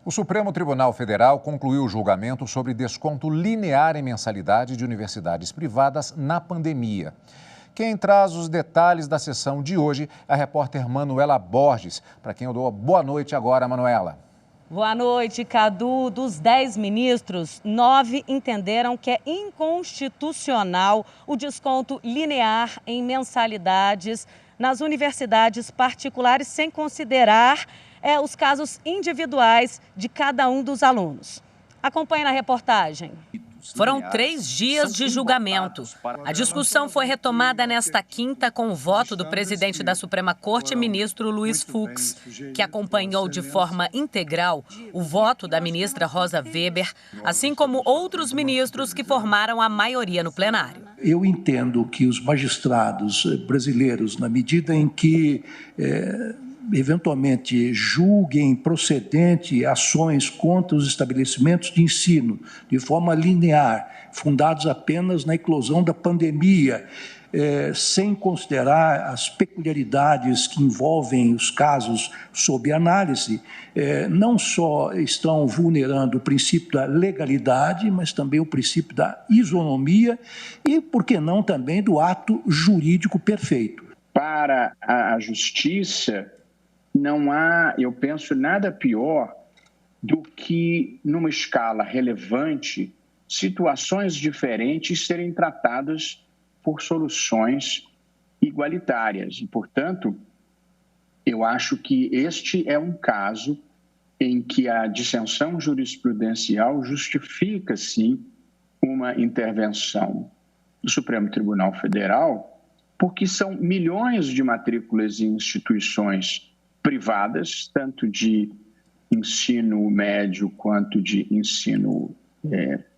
O Supremo Tribunal Federal concluiu o julgamento sobre desconto linear em mensalidade de universidades privadas na pandemia. Quem traz os detalhes da sessão de hoje é a repórter Manuela Borges, para quem eu dou boa noite agora, Manuela. Boa noite, Cadu. Dos 10 ministros, 9 entenderam que é inconstitucional o desconto linear em mensalidades nas universidades particulares, sem considerar os casos individuais de cada um dos alunos. Acompanhe na reportagem. Foram 3 dias de julgamento. A discussão foi retomada nesta quinta com o voto do presidente da Suprema Corte, ministro Luiz Fux, que acompanhou de forma integral o voto da ministra Rosa Weber, assim como outros ministros que formaram a maioria no plenário. Eu entendo que os magistrados brasileiros, na medida em que eventualmente julguem procedente ações contra os estabelecimentos de ensino de forma linear, fundados apenas na eclosão da pandemia, sem considerar as peculiaridades que envolvem os casos sob análise, não só estão vulnerando o princípio da legalidade, mas também o princípio da isonomia e, por que não, também do ato jurídico perfeito. Para a justiça, não há, eu penso, nada pior do que, numa escala relevante, situações diferentes serem tratadas por soluções igualitárias. E, portanto, eu acho que este é um caso em que a dissensão jurisprudencial justifica, sim, uma intervenção do Supremo Tribunal Federal, porque são milhões de matrículas em instituições privadas, tanto de ensino médio quanto de ensino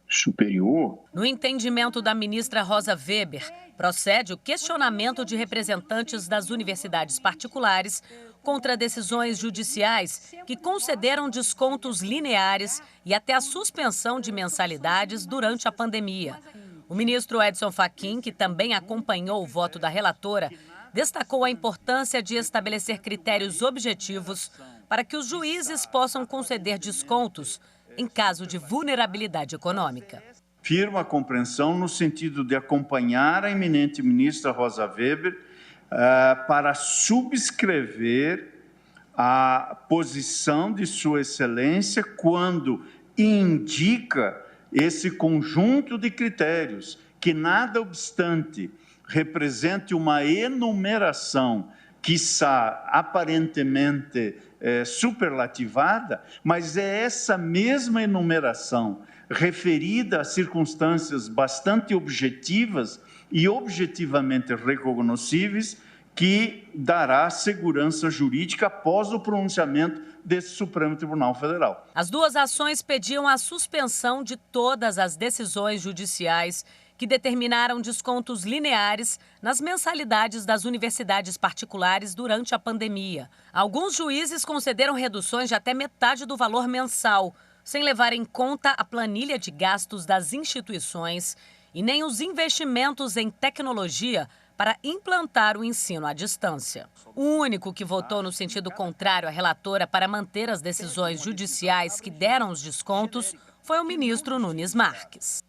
superior. No entendimento da ministra Rosa Weber, procede o questionamento de representantes das universidades particulares contra decisões judiciais que concederam descontos lineares e até a suspensão de mensalidades durante a pandemia. O ministro Edson Fachin, que também acompanhou o voto da relatora, destacou a importância de estabelecer critérios objetivos para que os juízes possam conceder descontos em caso de vulnerabilidade econômica. Firmo a compreensão no sentido de acompanhar a eminente ministra Rosa Weber para subscrever a posição de Sua Excelência quando indica esse conjunto de critérios que, nada obstante, represente uma enumeração, quiçá aparentemente superlativada, mas é essa mesma enumeração, referida a circunstâncias bastante objetivas e objetivamente recognoscíveis, que dará segurança jurídica após o pronunciamento desse Supremo Tribunal Federal. As duas ações pediam a suspensão de todas as decisões judiciais que determinaram descontos lineares nas mensalidades das universidades particulares durante a pandemia. Alguns juízes concederam reduções de até metade do valor mensal, sem levar em conta a planilha de gastos das instituições e nem os investimentos em tecnologia para implantar o ensino à distância. O único que votou no sentido contrário à relatora para manter as decisões judiciais que deram os descontos foi o ministro Nunes Marques.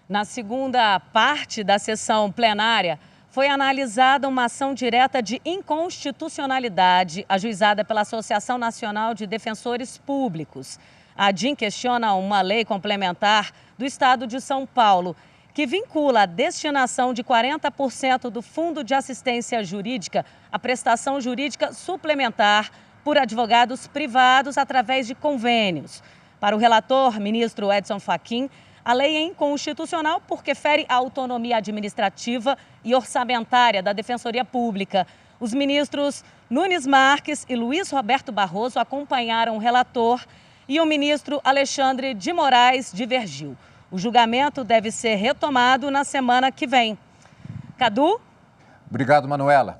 Na segunda parte da sessão plenária, foi analisada uma ação direta de inconstitucionalidade ajuizada pela Associação Nacional de Defensores Públicos. A ADIM questiona uma lei complementar do Estado de São Paulo, que vincula a destinação de 40% do Fundo de Assistência Jurídica à prestação jurídica suplementar por advogados privados através de convênios. Para o relator, ministro Edson Fachin, a lei é inconstitucional porque fere a autonomia administrativa e orçamentária da Defensoria Pública. Os ministros Nunes Marques e Luiz Roberto Barroso acompanharam o relator e o ministro Alexandre de Moraes divergiu. O julgamento deve ser retomado na semana que vem. Cadu? Obrigado, Manuela.